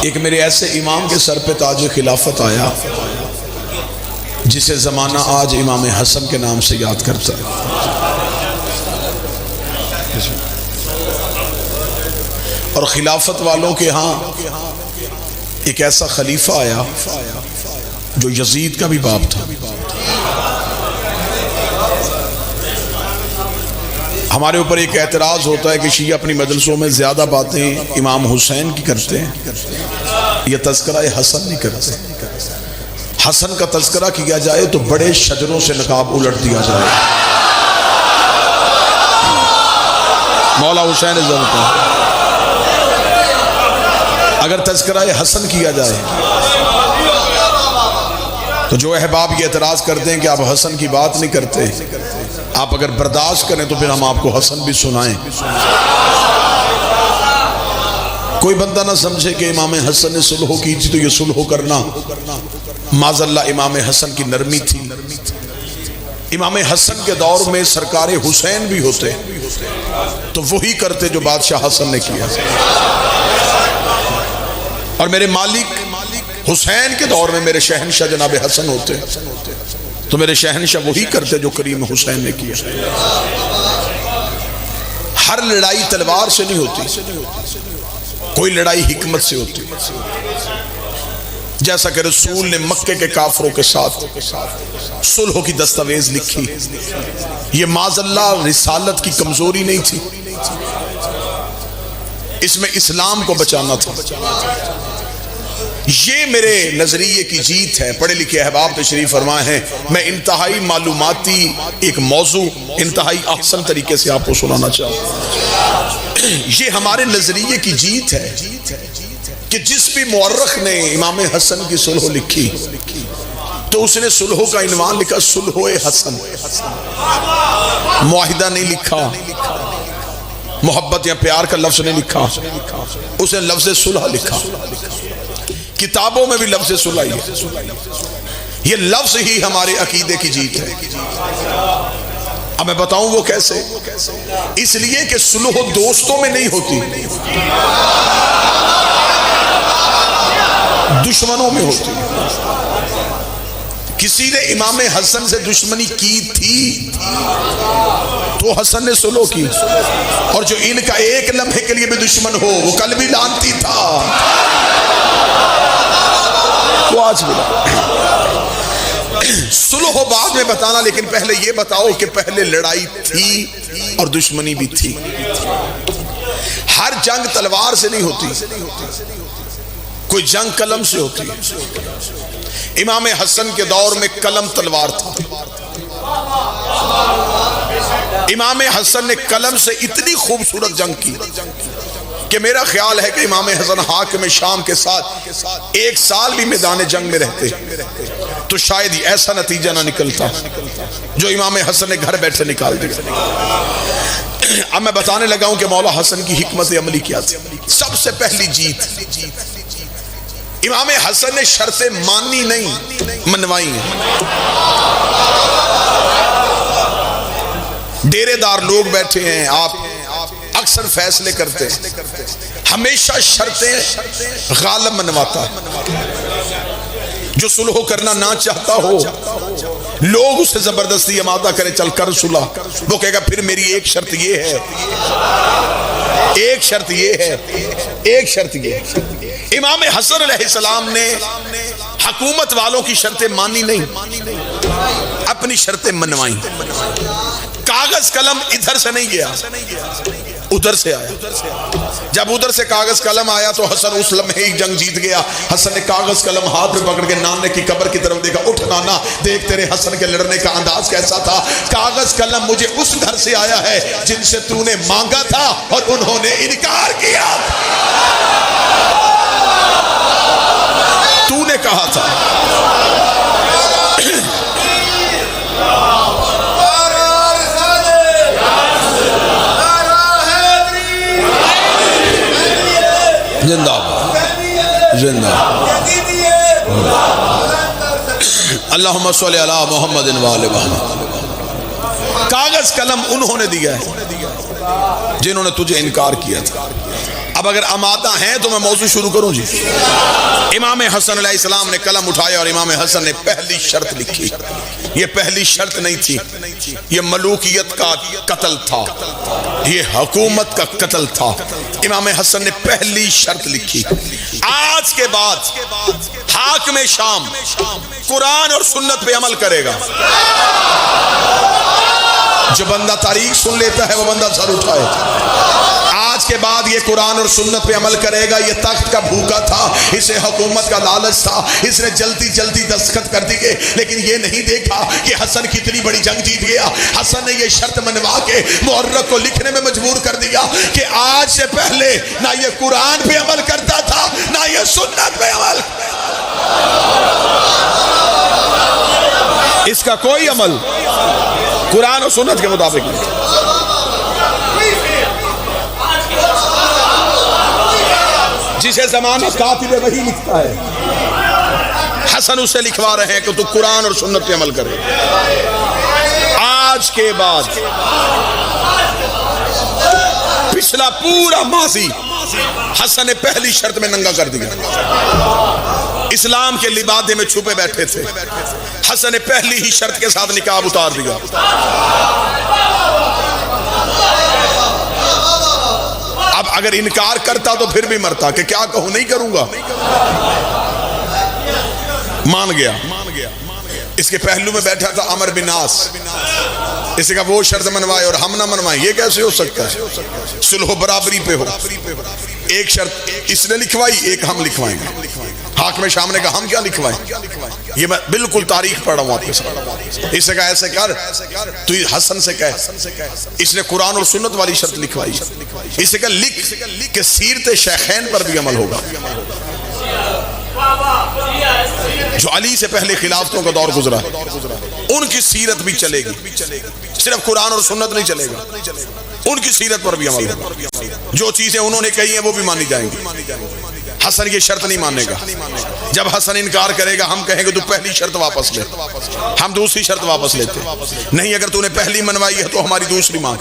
ایک میرے ایسے امام کے سر پہ تاج خلافت آیا جسے زمانہ آج امام حسن کے نام سے یاد کرتا ہے. اور خلافت والوں کے ہاں ایک ایسا خلیفہ آیا جو یزید کا بھی باپ تھا. ہمارے اوپر ایک اعتراض ہوتا ہے کہ شیعہ اپنی مجلسوں میں زیادہ باتیں امام حسین کی کرتے ہیں، یہ تذکرہ حسن نہیں کرتے. حسن کا تذکرہ کیا جائے تو بڑے شجروں سے نقاب الٹ دیا جائے. مولا حسین عزت اگر تذکرہ حسن کیا جائے تو جو احباب یہ اعتراض کرتے ہیں کہ آپ حسن کی بات نہیں کرتے، آپ اگر برداشت کریں تو پھر ہم آپ کو حسن بھی سنائیں. کوئی بندہ نہ سمجھے کہ امام حسن نے صلح کی تھی تو یہ صلح کرنا معاذ اللہ امام حسن کی نرمی تھی. امام حسن کے دور میں سرکار حسین بھی ہوتے تو وہی کرتے جو بادشاہ حسن نے کیا. اور میرے مالک حسین کے دور میں میرے شہنشاہ جناب حسن ہوتے تو میرے شہنشاہ وہی کرتے جو کریم حسین نے کیا. ہر لڑائی تلوار سے نہیں ہوتی، کوئی لڑائی حکمت سے ہوتی. جیسا کہ رسول نے مکے کے کافروں کے ساتھ صلح کی دستاویز لکھی، یہ معاذ اللہ رسالت کی کمزوری نہیں تھی، اس میں اسلام کو بچانا تھا. یہ میرے نظریے کی جیت ہے. پڑھے لکھے احباب تشریف فرمائے ہیں، میں انتہائی معلوماتی ایک موضوع انتہائی احسن طریقے سے آپ کو سنانا چاہوں. یہ ہمارے نظریے کی جیت ہے کہ جس بھی مورخ نے امام حسن کی صلح لکھی تو اس نے صلح کا عنوان لکھا صلح حسن. معاہدہ نہیں لکھا، محبت یا پیار کا لفظ نہیں لکھا، اس نے لفظ صلح لکھا. کتابوں میں بھی لفظ صلح ہے. یہ لفظ ہی ہمارے عقیدے کی جیت ہے. اب میں بتاؤں وہ کیسے. اس لیے کہ صلح دوستوں میں نہیں ہوتی، دشمنوں میں ہوتی. کسی نے امام حسن سے دشمنی کی تھی تو حسن نے صلح کی، اور جو ان کا ایک لمحے کے لیے بھی دشمن ہو وہ کل بھی لانتی تھا، وہ آج بھی. صلح بعد میں بتانا، لیکن پہلے یہ بتاؤ کہ پہلے لڑائی تھی اور دشمنی بھی تھی. ہر جنگ تلوار سے نہیں ہوتی، کوئی جنگ قلم سے ہوتی ہے. امام حسن کے دور میں قلم تلوار تھا. امام حسن نے قلم سے اتنی خوبصورت جنگ کی کہ میرا خیال ہے کہ امام حسن حاکم شام کے ساتھ ایک سال بھی میدان جنگ میں رہتے تو شاید ہی ایسا نتیجہ نہ نکلتا جو امام حسن نے گھر بیٹھے نکال دیا. اب میں بتانے لگا ہوں کہ مولا حسن کی حکمت عملی کیا تھی. سب سے پہلی جیت، امام حسن نے شرطیں مانی نہیں منوائی ہیں. ڈیرے دار لوگ بیٹھے ہیں، آپ اکثر فیصلے کرتے ہیں، ہمیشہ شرطیں غالب منواتا ہے. جو صلح کرنا نہ چاہتا ہو لوگ اسے زبردستی آمادہ کریں چل کر صلح، وہ کہے گا پھر میری ایک شرط یہ ہے، ایک شرط یہ ہے، ایک شرط یہ ہے. امام حسن علیہ السلام نے حکومت والوں کی شرطیں مانی نہیں، اپنی شرطیں منوائیں. کاغذ قلم ادھر سے نہیں گیا، ادھر سے آیا. جب ادھر سے کاغذ قلم آیا تو حسن اس لمحے ہی جنگ جیت گیا. حسن نے کاغذ قلم ہاتھ میں پکڑ کے نانے کی قبر کی طرف دیکھا، اٹھ نانا دیکھ تیرے حسن کے لڑنے کا انداز کیسا تھا. کاغذ قلم مجھے اس گھر سے آیا ہے جن سے تو نے مانگا تھا اور انہوں نے انکار کیا. تو نے کہا تھا. زندہ زندہ اللہم صلی علی محمد وآل محمد. کاغذ قلم انہوں نے دیا ہے جنہوں نے تجھے انکار کیا تھا. اب اگر آمادہ ہیں تو میں موضوع شروع کروں جی. امام حسن علیہ السلام نے قلم اٹھایا اور امام حسن نے پہلی شرط لکھی. یہ پہلی شرط نہیں تھی, یہ ملوکیت کا قتل تھا, یہ حکومت کا قتل تھا. امام حسن نے پہلی شرط لکھی, آج کے بعد حاکم شام قرآن اور سنت پہ عمل کرے گا. جو بندہ تاریخ سن لیتا ہے وہ بندہ سر اٹھائے. آج کے بعد یہ قرآن اور سنت پہ عمل کرے گا. یہ تخت کا بھوکا تھا, اسے حکومت کا لالچ تھا, اس نے جلدی جلدی دستخط کر دیے, لیکن یہ نہیں دیکھا کہ حسن کتنی بڑی جنگ جیت گیا. حسن نے یہ شرط منوا کے مورخ کو لکھنے میں مجبور کر دیا کہ آج سے پہلے نہ یہ قرآن پہ عمل کرتا تھا نہ یہ سنت پہ عمل. اس کا کوئی عمل قرآن اور سنت کے مطابق نہیں. جسے زمانہ کاتب وحی لکھتا ہے, حسن اسے لکھوا رہے ہیں کہ تو قرآن اور سنت پہ عمل کرے. آج کے بعد پچھلا پورا ماضی حسن نے پہلی شرط میں ننگا کر دیا. اسلام کے لبادے میں چھپے بیٹھے تھے, حسن نے پہلی ہی شرط کے ساتھ نقاب اتار دیا. اب اگر انکار کرتا تو پھر بھی مرتا کہ کیا کہوں, نہیں کروں گا. مان گیا. اس کے پہلو میں بیٹھا تھا عمر بن عاص, اس کا وہ شرط منوائے اور ہم نہ منوائیں, یہ کیسے ہو سکتا ہے؟ صلح و برابری پہ ہو. ایک شرط اس نے لکھوائی, ایک ہم لکھوائیں گے. حاکم شام نے کہا ہم کیا لکھوائیں؟ یہ میں بالکل تاریخ پڑھ رہا ہوں آپ کے ساتھ. اس نے کہا ایسے کر, تو حسن سے کہہ. اس نے قرآن اور سنت والی شرط لکھوائی. اس نے کہا لکھ کہ سیرت شیخین پر بھی عمل ہوگا. جو علی سے پہلے خلافتوں کا دور گزرا ان کی سیرت بھی چلے گی, صرف قرآن اور سنت نہیں چلے گا, ان کی سیرت پر بھی عمل ہوگا. جو چیزیں انہوں نے کہی ہیں وہ بھی مانی جائیں گی. حسن یہ شرط نہیں مانے گا. جب حسن انکار کرے گا ہم کہیں گے تو پہلی شرط واپس لے, ہم دوسری شرط واپس لیتے. نہیں, اگر تو نے پہلی منوائی ہے تو ہماری دوسری مانگ.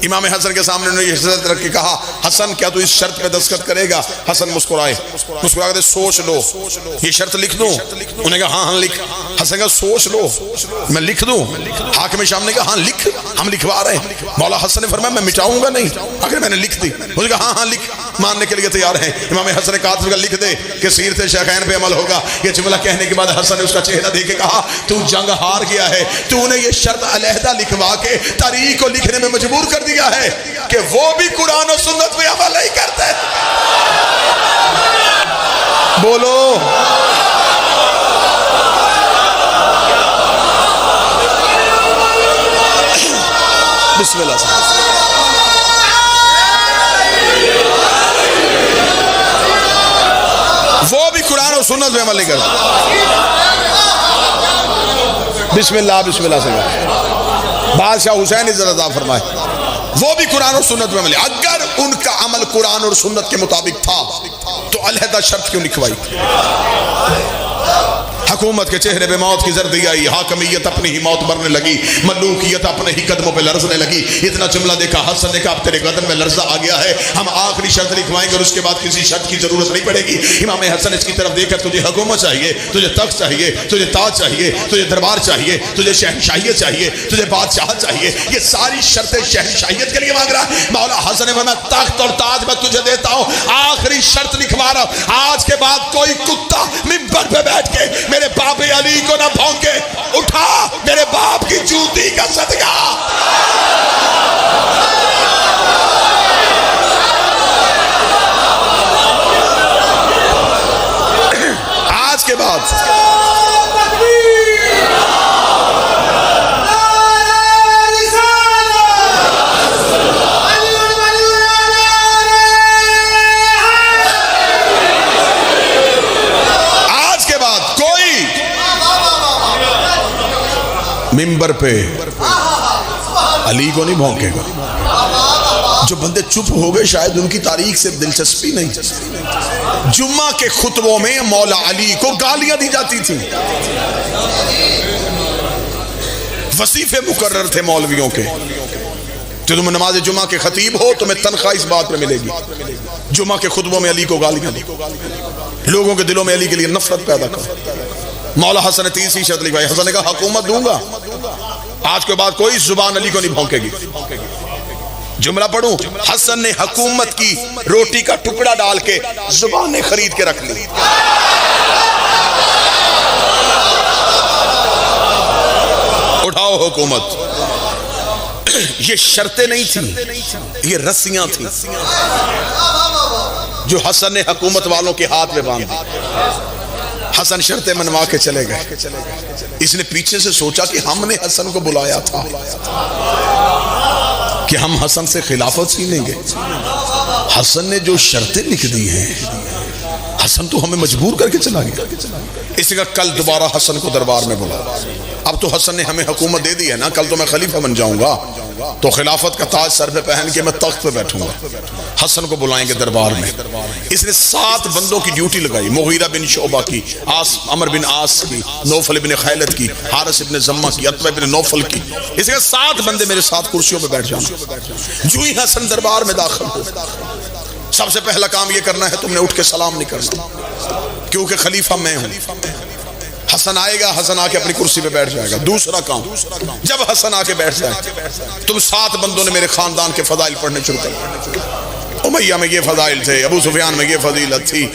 امام حسن کے سامنے انہوں نے یہ شرط رکھ کے کہا حسن کیا تو اس شرط پہ دستخط کرے گا؟ حسن مسکرائے, مسکرا کے سوچ لو, یہ شرط لکھ دوں؟ انہوں نے کہا ہاں لکھ. حسن کہا سوچ لو, میں لکھ دوں؟ حاکم شام نے کہا ہاں لکھ, ہم لکھوا رہے ہیں. مولا حسن نے فرمایا میں مٹاؤں گا نہیں اگر میں نے لکھ دی. انہوں نے کہا ہاں لکھ, ماننے کے لیے تیار ہیں. امام حسن نے کہا لکھ دے کہ سیرت شیخین پہ عمل ہوگا. یہ جملہ کہنے کے بعد حسن نے اس کا چہرہ دیکھ کے کہا تو جنگ ہار گیا ہے, تو نے یہ شرط علیحدہ لکھوا کے تاریخ کو لکھنے میں مجبور کر دیا ہے کہ وہ بھی قرآن و سنت پہ عمل نہیں کرتے. بولو بسم اللہ سے. وہ بھی قرآن اور سنت پہ عمل نہیں کرتا. بسم اللہ بسم اللہ سے. بادشاہ حسین عزت عطا فرمائے, وہ بھی قرآن اور سنت پہ عمل. اگر ان کا عمل قرآن اور سنت کے مطابق تھا تو علیحدہ شرط کیوں لکھوائی؟ حکومت کے چہرے پہ موت کی زردی آئی, حاکمیت اپنی ہی موت مرنے لگی, ملوکیت اپنے ہی قدموں پہ لرزنے لگی. اتنا جملہ دیکھا حسن نے کہا اب تیرے قدم میں لرزہ آ گیا ہے, ہم آخری شرط لکھوائیں گے اور اس کے بعد کسی شرط کی ضرورت نہیں پڑے گی. امام حسن اس کی طرف دیکھ کر تجھے حکومت چاہیے, تجھے تخت چاہیے, تجھے تاج چاہیے, تجھے دربار چاہیے, تجھے شہنشاہیت چاہیے, تجھے بادشاہت چاہیے, یہ ساری شرطیں شہنشاہیت کے لیے مانگ رہا ہے. مولا حسن نے فرمایا تخت اور تاج میں تجھے دیتا ہوں, آخری شرط لکھوا رہا ہوں, آج کے بعد کوئی کتا منبر پہ بیٹھ کے میرے باپ علی کو نہ بھونکے. اٹھا میرے باپ کی جوتی کا صدقہ. آج کے بعد منبر پہ علی کو نہیں بھونکے گا. جو بندے چپ ہو گئے شاید ان کی تاریخ سے دلچسپی نہیں. جمعہ کے خطبوں میں مولا علی کو گالیاں دی جاتی تھی. وظیفے مقرر تھے مولویوں کے, تو تم نماز جمعہ کے خطیب ہو، تمہیں تنخواہ اس بات پہ ملے گی جمعہ کے خطبوں میں علی کو گالیاں دو، لوگوں کے دلوں میں علی کے لیے نفرت پیدا کرو۔ مولا حسن نے تیسری شرط لکھوائی، حسن نے کہا حکومت دوں گا، آج کے بعد کوئی زبان علی کو نہیں بھونکے گی۔ جملہ پڑھوں، حسن نے حکومت کی روٹی کا ٹکڑا ڈال کے زبانیں خرید کے رکھ لی۔ اٹھاؤ حکومت۔ یہ شرطیں نہیں تھیں، یہ رسیاں تھیں جو حسن نے حکومت والوں کے ہاتھ میں باندھ دی۔ حسن شرطیں منوا کے چلے گئے۔ اس نے پیچھے سے سوچا کہ ہم نے حسن کو بلایا تھا کہ ہم حسن سے خلافت چھینیں گے۔ حسن نے جو شرطیں لکھ دی ہیں، حسن تو ہمیں مجبور کر کے چلا گیا۔ اس کا کل دوبارہ حسن کو دربار میں بلا۔ اب تو حسن نے ہمیں حکومت دے دی ہے نا، کل تو میں خلیفہ بن جاؤں گا، تو خلافت کا تاج سر پہ پہن کے میں تخت پہ بیٹھوں گا۔ حسن کو بلائیں گے دربار میں۔ اس نے 7 بندوں کی ڈیوٹی لگائی، مغیرہ بن شعبہ کی، عمر بن عاص کی، نوفل بن خیلت کی، حارث بن زمہ کی، عتبہ بن نوفل کی۔ اس نے 7 بندے میرے ساتھ کرسیوں پہ بیٹھ جانا۔ جو ہی حسن دربار میں داخل ہو، سب سے پہلا کام یہ کرنا ہے تم نے اٹھ کے سلام نہیں کرنا، کیونکہ خلیفہ میں ہوں۔ حسن آئے گا، حسن آ کے اپنی کرسی پہ بیٹھ جائے گا۔ دوسرا کام، جب حسن آ کے بیٹھ جائے، تم 7 بندوں نے میرے خاندان کے فضائل پڑھنے شروع کر۔ امیہ میں یہ فضائل تھے، ابو سفیان میں یہ فضیلت تھی،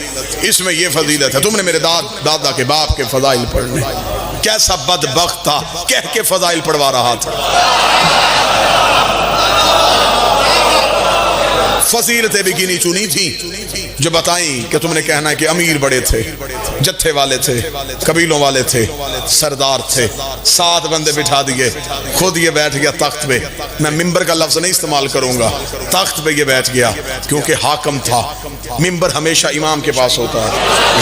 اس میں یہ فضیلت ہے، تم نے میرے دادا کے باپ کے فضائل پڑھنے۔ کیسا بدبخت تھا، کہہ کے فضائل پڑھوا رہا تھا۔ فضیلتیں بھی گنی چنی تھی جو بتائیں کہ تم نے کہنا ہے کہ امیر بڑے تھے، جتھے والے تھے، قبیلوں والے تھے، سردار تھے۔ 7 بندے بٹھا دیے، خود یہ بیٹھ گیا تخت پہ۔ میں ممبر کا لفظ نہیں استعمال کروں گا، تخت پہ یہ بیٹھ گیا کیونکہ حاکم تھا۔ ممبر ہمیشہ امام کے پاس ہوتا ہے،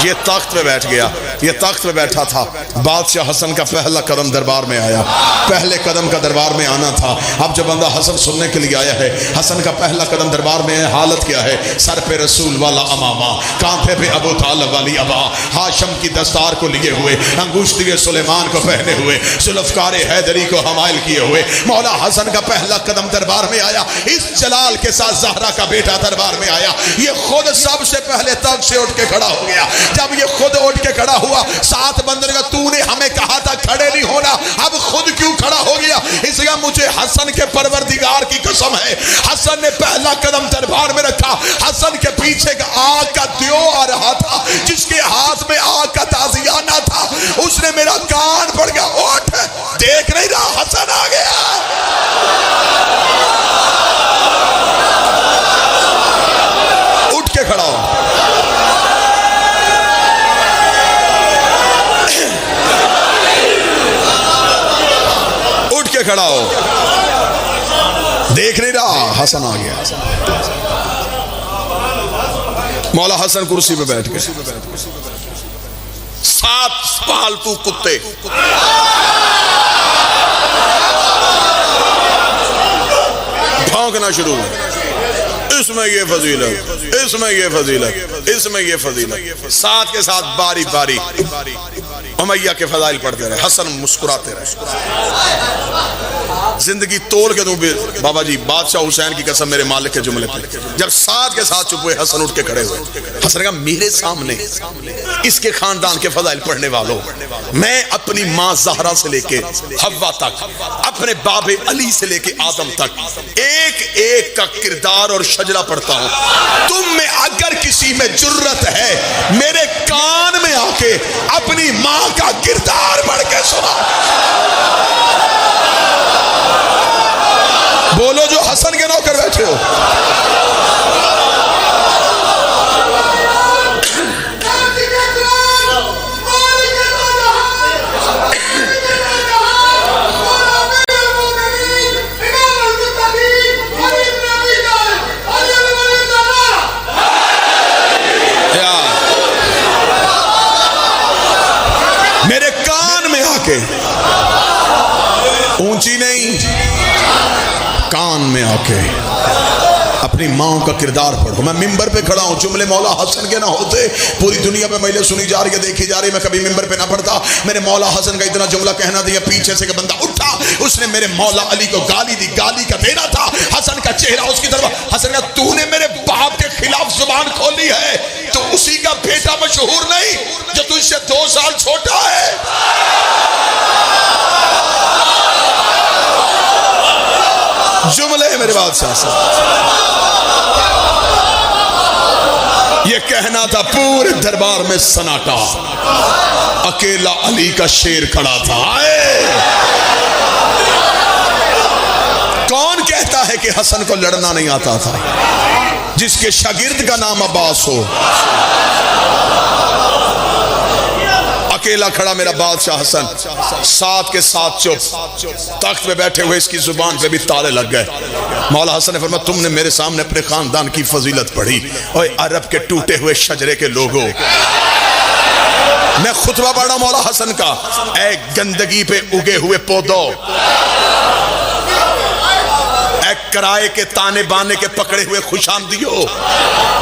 یہ تخت پہ بیٹھ گیا، یہ تخت پہ بیٹھا تھا۔ بادشاہ حسن کا پہلا قدم دربار میں آیا، پہلے قدم کا دربار میں آنا تھا۔ اب جب بندہ حسن سننے کے لیے آیا ہے، حسن کا پہلا قدم دربار میں ہے، حالت کیا ہے؟ سر پہ رسول والا امامہ، کانٹھے پہ ابو طالب والی ابا، ہاشم کی دستار کو لیے ہوئے، انگوشتی سلیمان کو پہنے ہوئے، ذوالفقار حیدری کو حمائل کیے ہوئے، مولا حسن کا پہلا قدم دربار میں آیا۔ اس جلال کے ساتھ زہرا کا بیٹا دربار میں آیا۔ یہ خود سب سے پہلے تخت سے اٹھ کے کھڑا ہو گیا۔ جب یہ خود اٹھ کے کھڑا ہوا، 7 بندوں نے کہا تو نے ہمیں کہا تھا کھڑے نہیں ہونا، اب خود کیوں کھڑا ہو گیا؟ اس لیے مجھے حسن کے پروردگار کی قسم ہے، حسن نے پہلا قدم دربار میں رکھا۔ حسن کے پیچھے کا آگ کا دیو آ رہا تھا، جس کے ہاتھ میں آگ کا تازیانہ تھا، اس نے میرا کان پڑ گیا، اٹھ، دیکھ نہیں رہا حسن آ گیا۔ اٹھ کے کھڑا ہو، اٹھ کے کھڑا ہو، دیکھ نہیں رہا حسن آ گیا۔ مولا حسن کرسی پہ بیٹھ گئے۔ 7 پالتو کتے بھونکنا شروع ہوئے، اس میں یہ فضیلت، اس میں یہ فضیلت، اس میں یہ فضیلت۔ 7 کے ساتھ باری باری امیہ کے فضائل پڑھتے رہے۔ حسن مسکراتے رہے۔ زندگی توڑ کے دوں بابا جی، بادشاہ حسین کی قسم میرے مالک کے جملے پہ۔ جب 7 کے ساتھ چپ ہوئے، حسن اٹھ کے کھڑے ہوئے۔ حسن نے کہا میرے سامنے اس کے خاندان کے فضائل پڑھنے والوں، میں اپنی ماں زہرا سے لے کے حوا تک، اپنے باب علی سے لے کے آدم تک، ایک ایک کا کردار اور شجرہ پڑھتا ہوں۔ تم میں اگر کسی میں جرت ہے، میرے کان میں آ کے اپنی ماں کا کردار پڑھ کے سنا۔ بولو جو حسن کے نوکر بیٹھے ہو۔ میرے کان میں آ کے، اونچی نہیں، کان میں آ کے اپنی ماں کا کردار پڑھو. میں ممبر پہ کھڑا ہوں, جملے مولا حسن کے نہ ہوتے پوری دنیا میں مجلس سنی جا رہی ہے, دیکھی جا رہی ہے, میں کبھی ممبر پہ نہ پڑھتا. میرے مولا حسن کا اتنا جملہ کہنا دیا, پیچھے سے کہ بندہ اٹھا, اس نے میرے مولا علی کو گالی دی, گالی کا دینا تھا. حسن کا چہرہ اس کی طرف, حسن کہا تو نے میرے باپ کے خلاف زبان کھولی ہے, تو اسی کا بیٹا مشہور نہیں جو تجھ سے 2 سال چھوٹا ہے. جملے میرے بادشاہ سے یہ کہنا تھا, پورے دربار میں سناٹا, اکیلا علی کا شیر کھڑا تھا. کون کہتا ہے کہ حسن کو لڑنا نہیں آتا تھا؟ جس کے شاگرد کا نام عباس ہو. اکیلا کھڑا میرا بادشاہ حسن, ساتھ کے ساتھ چپ, تخت پہ بیٹھے ہوئے اس کی زبان پہ بھی تالے لگ گئے. مولا حسن نے فرمایا تم نے میرے سامنے اپنے خاندان کی فضیلت پڑھی, اور عرب کے ٹوٹے ہوئے شجرے کے لوگوں. میں خطبہ پڑھا مولا حسن کا, اے گندگی پہ اگے ہوئے پودوں, اے کرائے کے تانے بانے کے پکڑے ہوئے خوش آمدیو,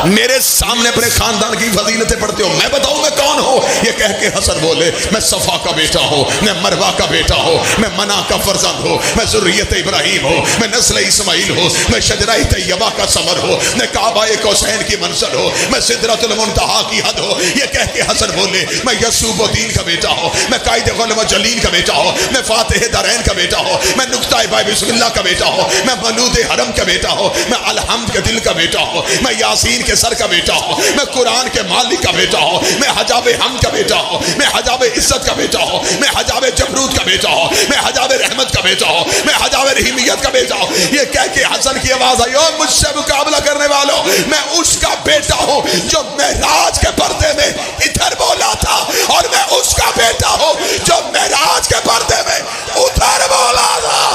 میرے سامنے اپنے خاندان کی فضیلتیں پڑھتے ہو, میں بتاؤں میں کون ہوں؟ یہ کہہ کے حسن بولے, میں صفا کا بیٹا ہوں, میں مروہ کا بیٹا ہوں, میں منع کا فرزند ہوں, میں ذریت ابراہیم ہوں, میں نسل اسماعیل ہوں, میں شجرہ طیبہ کا ثمر ہوں, میں کعبہ کوثین کی منزل ہوں, میں سدرۃ المنتہا کی حد ہوں. یہ کہہ کے حسن بولے, میں یسوب الدین کا بیٹا ہوں, میں قائد غلم جلین کا بیٹا ہوں, میں فاتح دارین کا بیٹا ہوں, میں نقطہ باب بسم اللہ کا بیٹا ہوں, میں مولود حرم کا بیٹا ہوں, میں الحمد کے دل کا بیٹا ہوں, میں یاسین کے سر کا بیٹا ہوں, میں قرآن کے مالک کا بیٹا ہوں, میں حجاب حمد کا بیٹا ہوں, میں حجاب عزت کا بیٹا ہوں, میں حجاب جبروت کا بیٹا ہوں, میں حجاب رحمت کا بیٹا ہوں, میں حجاب رحیمیت کا بیٹا ہوں. یہ کہہ کے حسن کی آواز آئی, او مجھ سے مقابلہ کرنے والوں, میں اس کا بیٹا ہوں جو معراج کے پردے میں ادھر بولا تھا, اور میں اس کا بیٹا ہوں جو معراج کے پردے میں ادھر بولا تھا.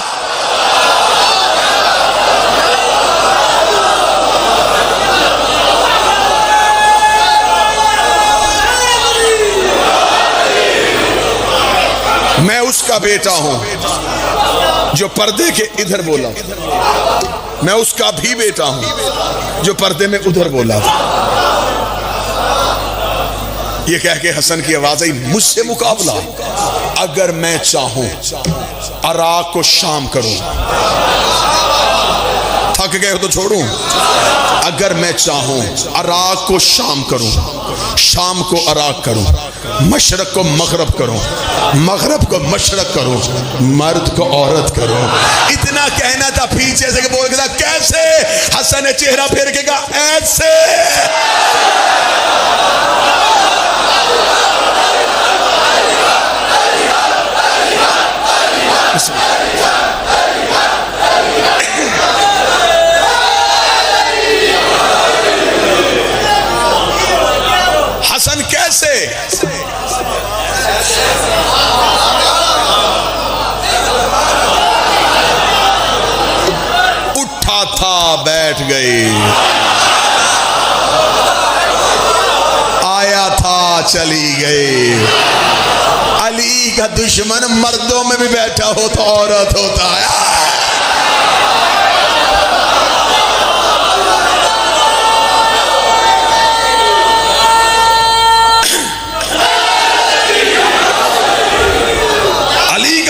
میں اس کا بیٹا ہوں جو پردے کے ادھر بولا تھا, میں اس کا بھی بیٹا ہوں جو پردے میں ادھر بولا تھا. یہ کہہ کے حسن کی آواز آئی, مجھ سے مقابلہ, اگر میں چاہوں عراق کو شام کروں, تھک گئے ہو تو چھوڑوں, اگر میں چاہوں عراق کو شام کروں, شام کو عراق کروں, مشرق کو مغرب کروں, مغرب کو مشرق کروں, مرد کو عورت کروں. اتنا کہنا تھا, پیچھے سے بول کے تھا کیسے؟ حسن نے چہرہ پھیر کے کہا ایسے. حسن کیسے؟ اٹھا تھا بیٹھ گئی, آیا تھا چلی گئی. علی کا دشمن مردوں میں بھی بیٹھا ہو تو عورت ہوتا ہے.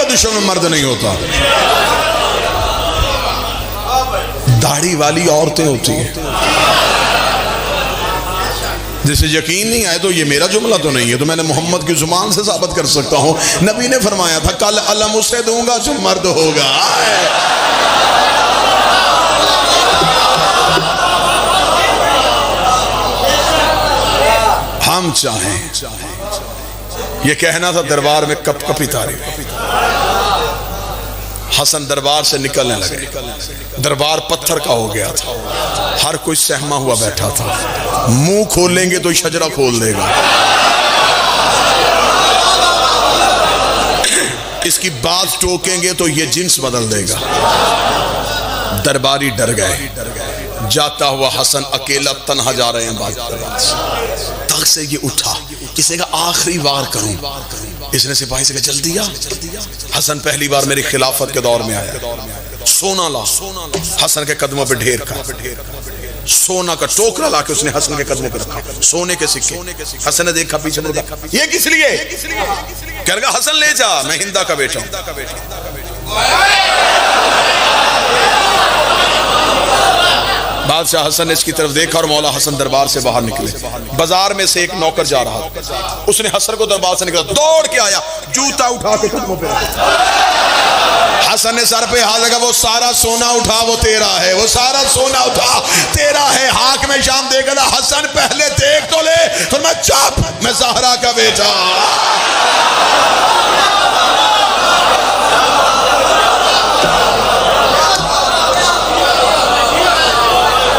دشمن مرد نہیں ہوتا, داڑھی والی عورتیں ہوتی ہیں. جسے یقین نہیں آئے تو یہ میرا جملہ تو نہیں ہے, تو میں نے محمد کی زبان سے ثابت کر سکتا ہوں. نبی نے فرمایا تھا کل علم اسے دوں گا جو مرد ہوگا. ہم چاہیں, یہ کہنا تھا دربار میں کپ کپی تاریخ. حسن دربار سے نکلنے لگے, دربار پتھر کا ہو گیا تھا, ہر کوئی سہما ہوا بیٹھا تھا. منہ کھولیں گے تو شجرہ کھول دے گا, اس کی بات ٹوکیں گے تو یہ جنس بدل دے گا. درباری ڈر گئے. جاتا ہوا حسن اکیلا تنہا جا رہے ہیں دربار سے. تخت سے یہ اٹھا, کسی کا آخری وار کروں. اس نے سپاہی سے کہا جلدی آ. حسن پہلی بار میری خلافت کے دور میں آیا, سونا لا، حسن کے قدموں پہ ڈھیر کا سونا کا ٹوکرا لا کے اس نے حسن کے قدموں پہ رکھا، سونے کے سکے۔ حسن نے دیکھا پیچھے مڑ گیا، یہ کس لیے؟ کہہ رہا حسن لے جا، میں ہندا کا بیٹا ہوں۔ بادشاہ حسن نے اس کی طرف دیکھا اور مولا حسن دربار سے باہر نکلے۔ بازار میں سے ایک نوکر جا رہا، اس نے حسن کو دربار سے نکلا، دوڑ کے آیا، جوتا اٹھا کے قدموں پہ رکھا۔ حسن نے سر پہ ہاتھ لگا، وہ سارا سونا اٹھا، وہ تیرا ہے، وہ سارا سونا اٹھا تیرا ہے۔ حاکم شام دیکھ گا، حسن پہلے دیکھ تو لے، پھر میں چپ، میں زہرا کا بیٹا۔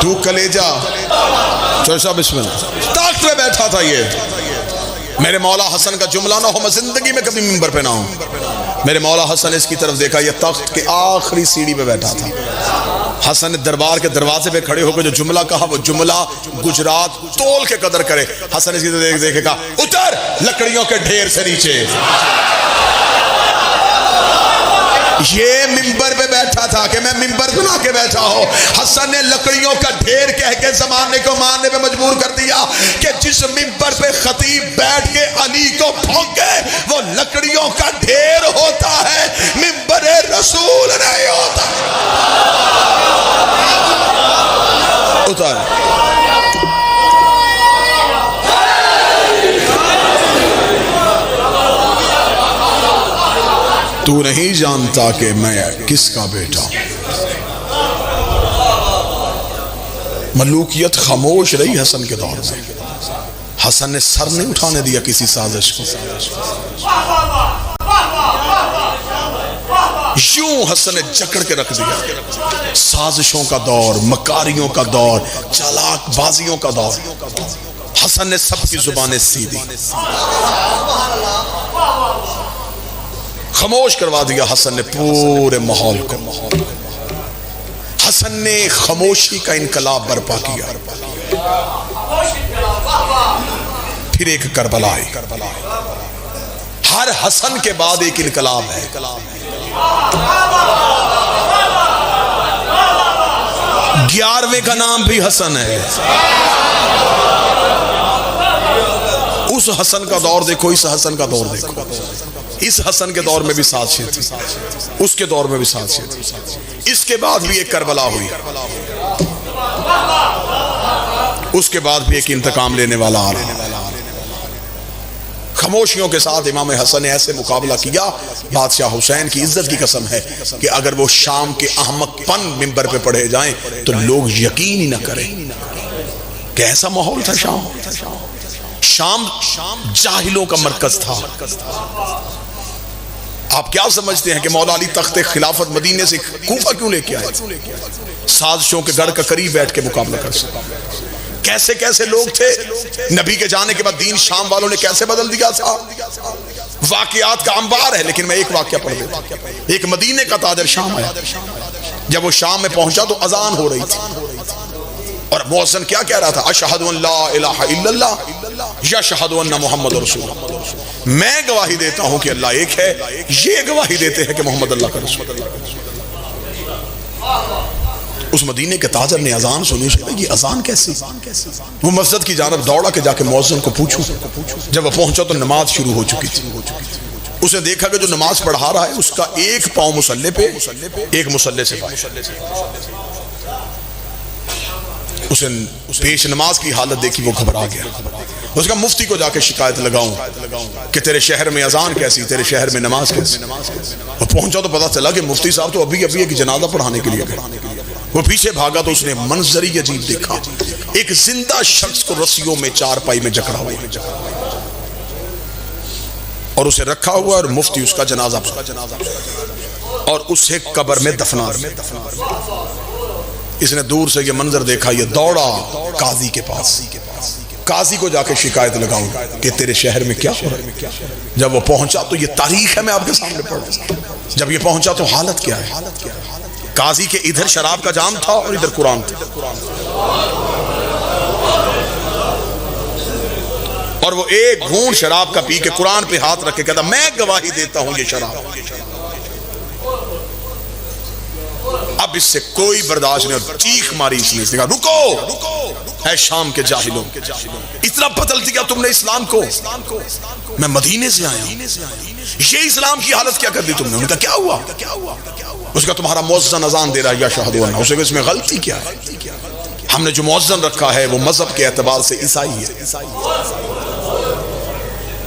تو کلیجا چوشا بسم اللہ، تخت پہ بیٹھا تھا یہ۔ میرے مولا حسن کا جملہ نہ ہو، میں زندگی میں کبھی منبر پہ نہ ہوں۔ میرے مولا حسن نے اس کی طرف دیکھا، یہ تخت کے آخری سیڑھی پہ بیٹھا تھا۔ حسن نے دربار کے دروازے پہ کھڑے ہو کے جو جملہ کہا، وہ جملہ گجرات تول کے قدر کرے۔ حسن اس کی طرف دیکھے گا، اتر لکڑیوں کے ڈھیر سے نیچے۔ یہ منبر پہ بیٹھا تھا کہ میں منبر بنا کے بیٹھا ہوں۔ حسن نے لکڑیوں کا ڈھیر کہہ کے زمانے کو ماننے پہ مجبور کر دیا کہ جس منبر پہ خطیب بیٹھ کے علی کو پھونکے وہ لکڑیوں کا ڈھیر ہوتا ہے، منبر رسول نہیں ہوتا۔ اتر تو نہیں جانتا کہ میں کس کا بیٹا ہوں۔ ملوکیت خاموش رہی حسن کے دور میں۔ حسن نے سر نہیں اٹھانے دیا کسی سازش کو۔ یوں حسن نے جکڑ کے رکھ دیا۔ سازشوں کا دور، مکاریوں کا دور، چالاک بازیوں کا دور۔ حسن نے سب کی زبانیں سیدھی، خاموش کروا دیا حسن نے پورے ماحول کو۔ حسن نے خاموشی کا انقلاب برپا کیا۔ پھر ایک کربلا آئی۔ ہر حسن کے بعد ایک انقلاب ہے۔ گیارہویں کا نام بھی حسن ہے۔ اس حسن کا دور دیکھو، اس حسن کا دور دیکھو۔ اس حسن کے دور میں بھی سازشیں تھی، اس کے دور میں بھی سازشیں تھی۔ اس کے بعد بھی ایک کربلا ہوئی، اس کے بعد بھی ایک انتقام لینے والا آ رہا۔ خاموشیوں کے ساتھ امام حسن نے ایسے مقابلہ کیا، بادشاہ حسین کی عزت کی قسم ہے کہ اگر وہ شام کے احمق پن منبر پہ پڑھے جائیں تو لوگ یقین ہی نہ کریں کہ ایسا ماحول تھا۔ شام جاہلوں کا مرکز تھا۔ آپ کیا سمجھتے ہیں کہ مولا علی تخت خلافت مدینے سے کوفہ کیوں لے کے آئے؟ سازشوں کے گڑھ کا قریب بیٹھ کے مقابلہ کر سکتے۔ کیسے کیسے لوگ تھے، نبی کے جانے کے بعد دین شام والوں نے کیسے بدل دیا تھا۔ واقعات کا انبار ہے، لیکن میں ایک واقعہ پڑھ دیتا ہوں۔ ایک مدینے کا تاجر شام آیا، جب وہ شام میں پہنچا تو اذان ہو رہی تھی، اور مؤذن کیا کہہ رہا تھا؟ اشہد ان لا الہ الا اللہ یشہد ان محمد رسول اللہ۔ میں گواہی دیتا ہوں کہ اللہ ایک ہے، یہ گواہی دیتے ہیں کہ محمد اللہ کا رسول۔ اس مدینے کے تاجر نے اذان سنی، یہ اذان کیسی؟ وہ مسجد کی جانب دوڑا کہ جا کے مؤذن کو پوچھوں۔ جب وہ پہنچا تو نماز شروع ہو چکی تھی۔ اس نے دیکھا کہ جو نماز پڑھا رہا ہے اس کا ایک پاؤں مصلی پہ، ایک مصلی سے باہر۔ اس نے پیش نماز کی حالت دیکھی، وہ گھبرا گیا۔ اس کا مفتی کو جا کے شکایت لگاؤں کہ تیرے شہر میں اذان کیسی، تیرے شہر میں نماز کیسی۔ وہ پہنچا تو پتا چلا کہ مفتی صاحب تو ابھی ایک جنازہ پڑھانے کے لیے گئے۔ وہ پیچھے بھاگا تو اس نے منظر ہی عجیب دیکھا، ایک زندہ شخص کو رسیوں میں چارپائی میں جکڑا ہوا اور اسے رکھا ہوا، اور مفتی اس کا جنازہ پڑھا اور اسے قبر میں دفنا دیا۔ اس نے دور سے یہ منظر دیکھا، یہ دوڑا قاضی کے پاس۔ قاضی کو جا کے شکایت لگاؤں کہ تیرے شہر میں کیا ہو رہا ہے۔ جب وہ پہنچا تو یہ تاریخ ہے، میں آپ کے سامنے پڑھ رہا ہوں۔ جب یہ پہنچا تو حالت کیا ہے؟ قاضی کے ادھر شراب کا جام تھا اور ادھر قرآن تھا، اور وہ ایک گھونٹ شراب کا پی کے قرآن پہ ہاتھ رکھ کے کہتا میں گواہی دیتا ہوں یہ شراب۔ اب اس سے کوئی برداشت نہیں، اور چیخ ماری اس نے کہا رکو اے شام کے جاہلوں، اتنا بدل دیا تم نے اسلام کو، میں مدینے سے آیا ہوں، یہ اسلام کی حالت کیا کر دی تم نے؟ ان کا کیا ہوا؟ اس کا تمہارا مؤذن اذان دے رہا ہے یا شہد اللہ، اسے اس میں غلطی کیا ہے؟ ہم نے جو مؤذن رکھا ہے وہ مذہب کے اعتبار سے عیسائی ہے،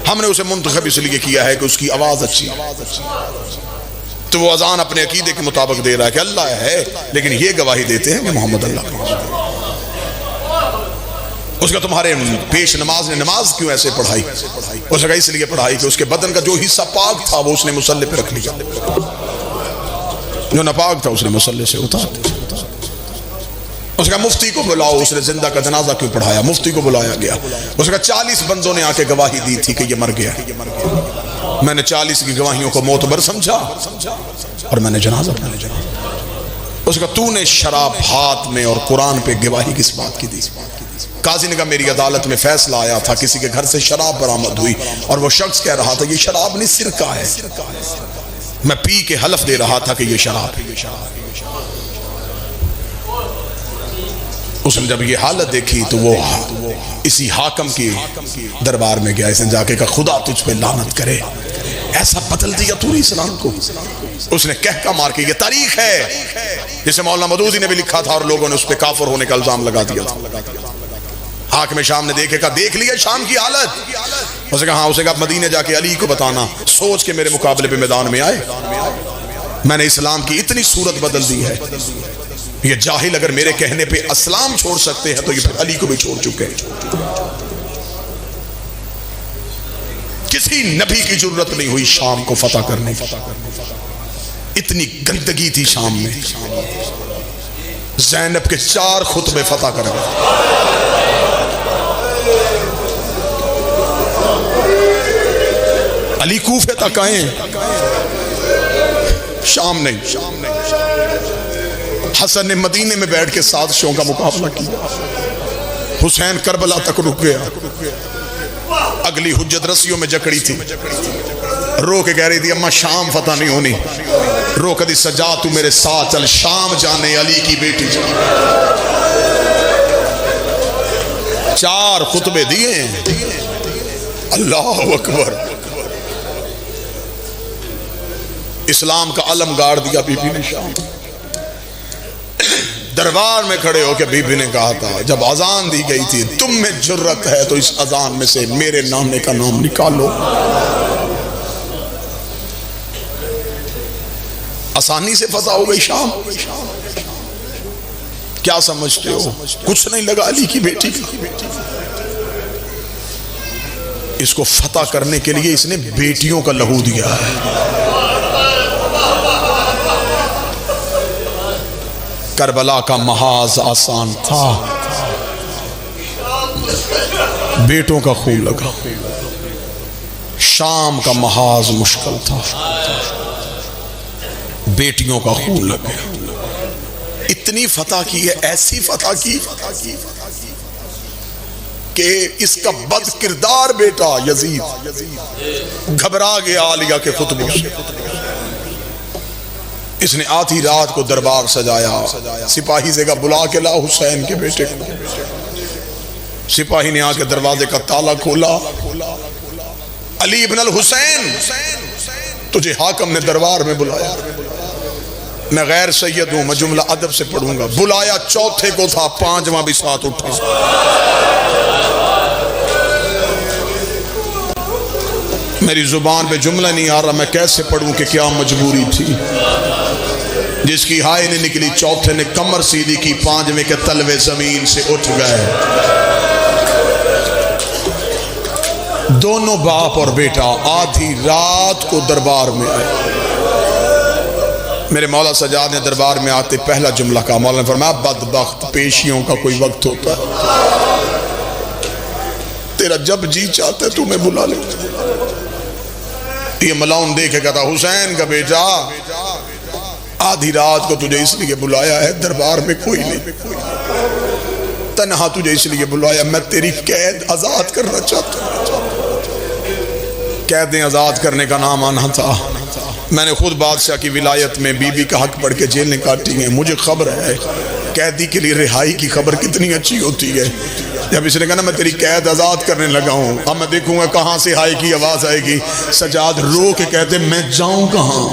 ہم نے اسے منتخب اس لیے کیا ہے کہ اس کی آواز اچھی ہے، تو وہ اذان اپنے عقیدے کے مطابق دے رہا ہے کہ اللہ ہے، لیکن یہ گواہی دیتے ہیں کہ محمد اللہ کا۔ اس کا تمہارے پیش نماز نے نماز کیوں ایسے پڑھائی؟ اس کا اس لیے پڑھائی کہ اس کے بدن کا جو حصہ پاک تھا وہ اس نے مصلی پہ رکھ لیا، جو ناپاک تھا اس نے مصلی سے اتار دیا۔ اس کا مفتی کو بلاؤ، اس نے زندہ کا جنازہ کیوں پڑھایا؟ مفتی کو بلایا گیا، اس کا 40 بندوں نے آ کے گواہی دی تھی کہ یہ مر گیا، میں نے 40 کی گواہیوں کو معتبر سمجھا اور میں نے جنازہ پڑھایا۔ اس کا تو نے شراب ہاتھ میں اور قرآن پہ گواہی کس بات کی دی؟ قاضی نے کہا میری عدالت میں فیصلہ آیا تھا، کسی کے گھر سے شراب برآمد ہوئی اور وہ شخص کہہ رہا تھا یہ شراب نہیں سرکہ ہے، میں پی کے حلف دے رہا تھا کہ یہ شراب ہے۔ اس نے جب یہ حالت دیکھی تو وہ اسی حاکم کی دربار میں گیا، اس نے جا کے کہا خدا تجھ پہ لعنت کرے، ایسا بدل دیا تو نے اسلام کو۔ اس نے کہکا مار کے، یہ تاریخ ہے جسے مولانا مودودی نے بھی لکھا تھا اور لوگوں نے اس پہ کافر ہونے کا الزام لگا دیا تھا۔ حاکم شام نے دیکھے کہا دیکھ لیا شام کی حالت؟ اسے کہا ہاں، اسے کہا مدینے جا کے علی کو بتانا، سوچ کے میرے مقابلے پہ میدان میں آئے، میں نے اسلام کی اتنی صورت بدل دی ہے، یہ جاہل اگر میرے کہنے پہ اسلام چھوڑ سکتے ہیں تو یہ علی کو بھی چھوڑ چکے ہیں۔ کسی نبی کی ضرورت نہیں ہوئی شام کو فتح کرنے کی، اتنی گندگی تھی شام میں، زینب کے 4 خطبے فتح کر گئے۔ علی کوفے تک آئے، شام نہیں۔ حسن نے مدینے میں بیٹھ کے سازشوں کا مقابلہ کیا، حسین کربلا تک رک گیا، اگلی حجت رسیوں میں جکڑی تھی، رو کے کہہ رہی تھی اماں شام فتح نہیں ہونی، رو کدی سجا تو میرے ساتھ چل شام جانے، علی کی بیٹی جانے۔ 4 خطبے دیے، اللہ اکبر، اسلام کا علم گاڑ دیا بی بی نے شام۔ دربار میں کھڑے ہو کے بی بی نے کہا تھا جب اذان دی گئی تھی تم میں جرت ہے تو اس اذان میں سے میرے نانے کا نام نکالو۔ آسانی سے فتح ہو گئی شام، کیا سمجھتے ہو؟ کچھ نہیں لگا علی کی بیٹی کا۔ اس کو فتح کرنے کے لیے اس نے بیٹیوں کا لہو دیا ہے۔ کربلا کا محاذ آسان تھا، بیٹوں کا خون لگا، شام کا محاذ مشکل تھا، بیٹیوں کا خون لگا۔ اتنی فتح کی ہے، ایسی فتح کی کہ اس کا بد کردار بیٹا یزید گھبرا گیا عالیہ کے خطبوں سے۔ اس نے آدھی رات کو دربار سجایا، سپاہی سے کہا بلا کے لا حسین کے بیٹے کو۔ سپاہی نے آ کے دروازے کا تالا کھولا، علی ابن الحسین تجھے حاکم نے دربار میں بلایا، میں غیر سید ہوں، میں جملہ ادب سے پڑھوں گا۔ بلایا چوتھے کو تھا، 5واں بھی ساتھ اٹھا۔ میری زبان پہ جملہ نہیں آ رہا، میں کیسے پڑھوں کہ کیا مجبوری تھی۔ جس کی ہائے نے نکلی چوتھے نے کمر سیدھی کی، 5ویں کے تلوے زمین سے اٹھ گئے۔ دونوں باپ اور بیٹا آدھی رات کو دربار میں آئے۔ میرے مولا سجاد نے دربار میں آتے پہلا جملہ کہا، مولا نے فرمایا بدبخت، پیشیوں کا کوئی وقت ہوتا ہے، تیرا جب جی چاہتا ہے تو میں بلا لے۔ یہ ملاؤن دیکھے کہتا حسین کا بیٹا آدھی رات کو تجھے اس لیے بلایا ہے، دربار میں کوئی نہیں، تنہا تجھے اس لیے بلایا، میں تیری قید آزاد کرنا چاہتا ہوں۔ قیدیں آزاد کرنے کا نام آنا تھا، میں نے خود بادشاہ کی ولایت میں بی بی کا حق پڑھ کے جیلیں کاٹی ہیں. مجھے خبر ہے قیدی کے لیے رہائی کی خبر کتنی اچھی ہوتی ہے. جب اس نے کہا نا میں تیری قید آزاد کرنے لگا ہوں، اب میں دیکھوں گا کہاں سے ہائی کی آواز آئے گی. سجاد رو کے کہتے میں جاؤں کہاں.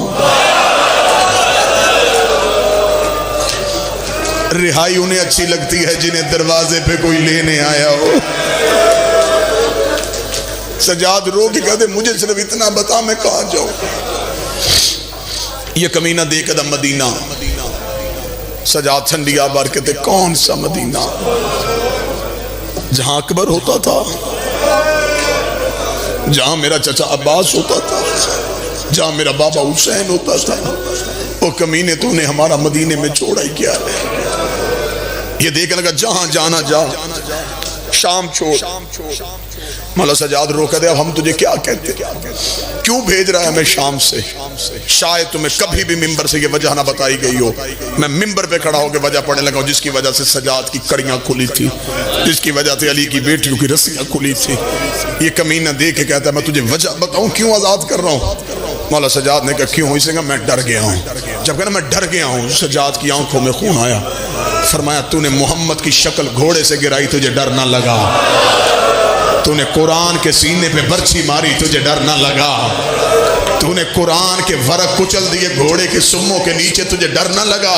رہائی انہیں اچھی لگتی ہے جنہیں دروازے پہ کوئی لینے آیا ہو. سجاد رو کے کہتے مجھے صرف اتنا بتا میں کہاں جاؤں. یہ کمینہ دیکھ دا مدینہ. سجاد ٹھنڈی آبار کہتے کون سا مدینہ؟ جہاں اکبر ہوتا تھا، جہاں میرا چچا عباس ہوتا تھا، جہاں میرا بابا حسین ہوتا تھا. وہ کمینے تو نے ہمارا مدینے میں چھوڑا ہی کیا ہے. یہ دیکھنے لگا جہاں جانا جا، شام چھوڑ. مولا سجاد رو کہتے اب ہم تجھے کیا کہتے، کیوں بھیج رہا ہے ہمیں شام سے؟ شاید تمہیں کبھی بھی ممبر سے یہ وجہ نہ بتائی گئی ہو. میں ممبر پہ کھڑا ہو کے وجہ پڑھنے لگا ہوں جس کی وجہ سے سجاد کی کڑیاں کھلی تھی، جس کی وجہ سے علی کی بیٹیوں کی رسیاں کھلی تھی. یہ کمینہ دیکھ کے کہتا ہے میں تجھے وجہ بتاؤں کیوں آزاد کر رہا ہوں. مولا سجاد نے کہا کیوں؟ اس نے کہا میں ڈر گیا ہوں. جب کہا میں ڈر گیا ہوں، سجاد کی آنکھوں میں خون آیا. فرمایا تو نے محمد کی شکل گھوڑے سے گرائی، تجھے ڈر نہ لگا. تو نے قرآن کے سینے پہ برچھی ماری، تجھے ڈر نہ لگا. تو نے قرآن کے ورق کچل دیے گھوڑے کے سموں کے نیچے، تجھے ڈر نہ لگا.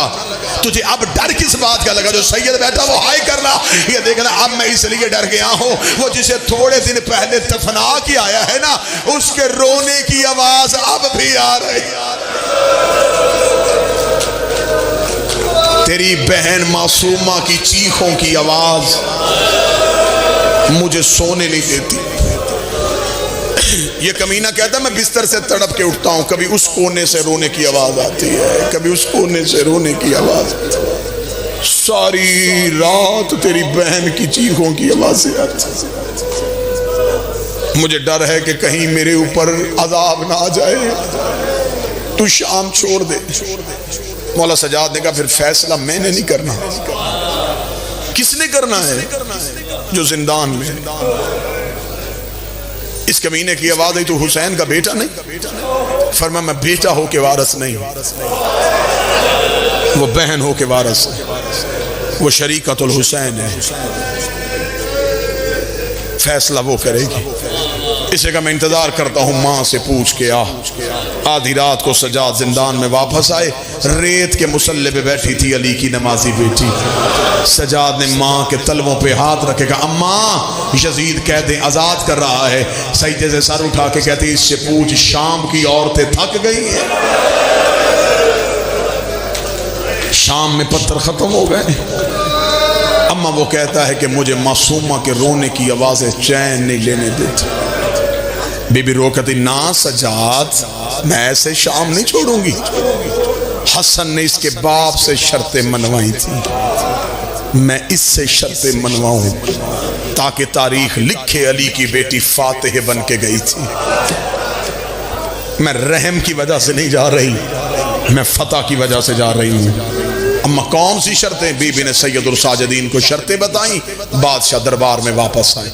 تجھے اب ڈر کس بات کا لگا؟ جو سید بیٹھا وہ ہائی کر رہا. یہ دیکھنا اب میں اس لیے ڈر گیا ہوں، وہ جسے تھوڑے دن پہلے دفنا کے آیا ہے نا، اس کے رونے کی آواز اب بھی آ رہی. تیری بہن معصومہ کی چیخوں کی آواز مجھے سونے نہیں دیتی. یہ کمینہ کہتا ہے میں بستر سے تڑپ کے اٹھتا ہوں، کبھی اس کونے سے رونے کی آواز آتی ہے، کبھی اس کونے سے رونے کی آواز آتی ہے. ساری رات تیری بہن کی چیخوں کی آوازیں آتی ہے. مجھے ڈر ہے کہ کہیں میرے اوپر عذاب نہ آ جائے، تو شام چھوڑ دے. مولا سجاد نے کہا پھر فیصلہ میں نے نہیں کرنا. کس نے کرنا ہے؟ جو زندان میں. اس کمینے کی آواز آئی تو حسین کا بیٹا نہیں؟ فرمایا میں بیٹا ہو کے وارث نہیں، وہ بہن ہو کے وارث ہے، وہ شریکت الحسین ہے. فیصلہ وہ کرے گی. اسے کا میں انتظار کرتا ہوں ماں سے پوچھ کے آ. آدھی رات کو سجاد زندان میں واپس آئے. ریت کے مسلح پہ بیٹھی تھی علی کی نمازی بیٹی. سجاد نے ماں کے تلووں پہ ہاتھ رکھے گا اماں یزید قیدیں آزاد کر رہا ہے. سجدے سے سر اٹھا کے کہتی اس سے پوچھ شام کی عورتیں تھک گئی ہیں؟ شام میں پتھر ختم ہو گئے. اما وہ کہتا ہے کہ مجھے معصومہ کے رونے کی آوازیں چین نہیں لینے دیتی. بی بی رو کہتی نا سجاد میں ایسے شام نہیں چھوڑوں گی. حسن نے اس کے باپ سے شرطیں منوائی تھی، میں اس سے شرطیں منواؤں تاکہ تاریخ لکھے علی کی بیٹی فاتح بن کے گئی تھی. میں رحم کی وجہ سے نہیں جا رہی، میں فتح کی وجہ سے جا رہی ہوں. اما کون سی شرطیں؟ بی بی نے سید الساجدین کو شرطیں بتائیں. بادشاہ دربار میں واپس آئے.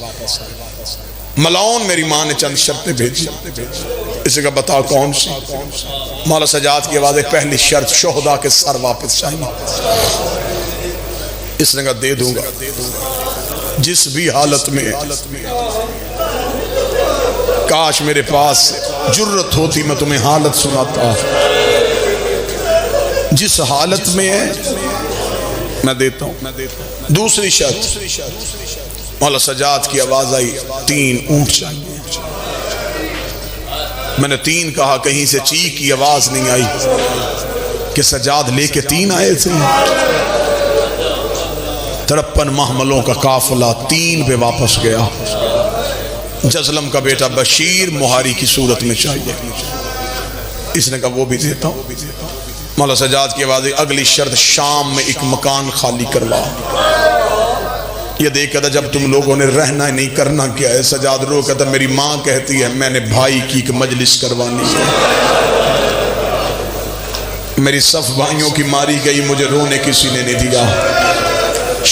ملعون میری ماں نے چند شرطیں بھیجی. اسے کہا بتا کون سی؟ مولا سجاد کی آواز پہلی شرط شہداء کے سر واپس چاہیے. اس نے کہا دے دوں گا جس بھی حالت میں. کاش میرے پاس جرت ہوتی میں تمہیں حالت سناتا. جس حالت میں ہے میں دیتا ہوں. دوسری شرط مولا سجاد کی آواز آئی 3 اونٹ چاہیے. میں نے 3 کہا، کہیں سے چیخ کی آواز نہیں آئی کہ سجاد لے کے 3 آئے تھے. 53 محملوں کا قافلہ 3 پہ واپس گیا. جزلم کا بیٹا بشیر مہاری کی صورت میں چاہیے. اس نے کہا وہ بھی دیتا ہوں. مولا سجاد کی آواز اگلی شرط شام میں ایک مکان خالی کروا. یہ دیکھا تھا جب تم لوگوں نے رہنا نہیں کرنا کیا ہے. سجاد رو کہتا میری ماں کہتی ہے میں نے بھائی کی ایک مجلس کروانی ہے. میری صف بھائیوں کی ماری گئی، مجھے رونے کسی نے نہیں دیا.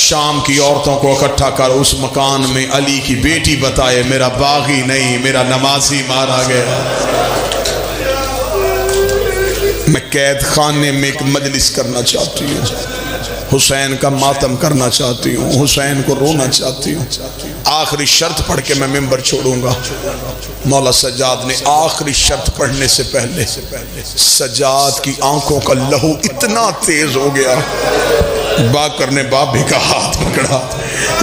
شام کی عورتوں کو اکٹھا کر اس مکان میں علی کی بیٹی بتائے میرا باغی نہیں میرا نمازی مارا گیا. قید خانے میں ایک مجلس کرنا چاہتی ہوں، حسین کا ماتم کرنا چاہتی ہوں، حسین کو رونا چاہتی ہوں، آخری شرط پڑھ کے میں ممبر چھوڑوں گا۔ مولا سجاد نے آخری شرط پڑھنے سے پہلے سجاد کی آنکھوں کا لہو اتنا تیز ہو گیا، باقر نے بابے کا ہاتھ پکڑا،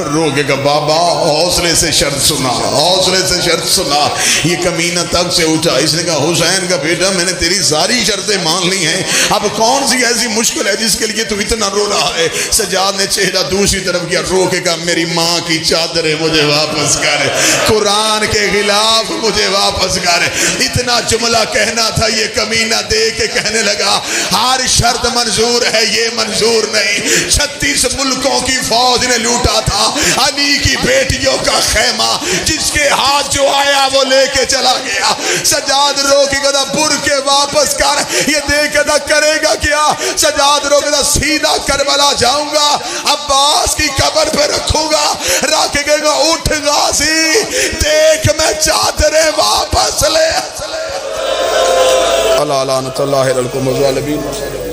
روگے کا بابا حوصلے سے شرط سنا، حوصلے سے شرط سنا۔ یہ کمینہ تک سے اٹھا، اس نے کہا حسین کا بیٹا میں نے تیری ساری شرطیں مان لی ہیں، اب کون سی ایسی مشکل ہے جس کے لیے تو اتنا رو رہا ہے؟ سجاد نے چہرہ دوسری طرف کیا، رو کے کہا میری ماں کی چادریں مجھے واپس کر، قرآن کے خلاف مجھے واپس کر۔ اتنا جملہ کہنا تھا، یہ کمینہ دے کے کہنے لگا ہر شرط منظور ہے، یہ منظور نہیں۔ 36 ملکوں کی فوج نے لوٹا تھا، علی کی بیٹیوں کا خیمہ، جس کے ہاتھ جو آیا وہ لے کے چلا گیا۔ سجاد رو کے کہا بر کے واپس کر، یہ دیکھ کہا کرے گا کیا؟ سجاد رو کے کہا سیدھا کربلا جاؤں گا، عباس کی قبر پہ رکھوں گا، رکھ کے کہے گا اٹھ غازی دیکھ میں چادریں واپس لے۔ اللہ لعنت اللہ علیکم الظالمین۔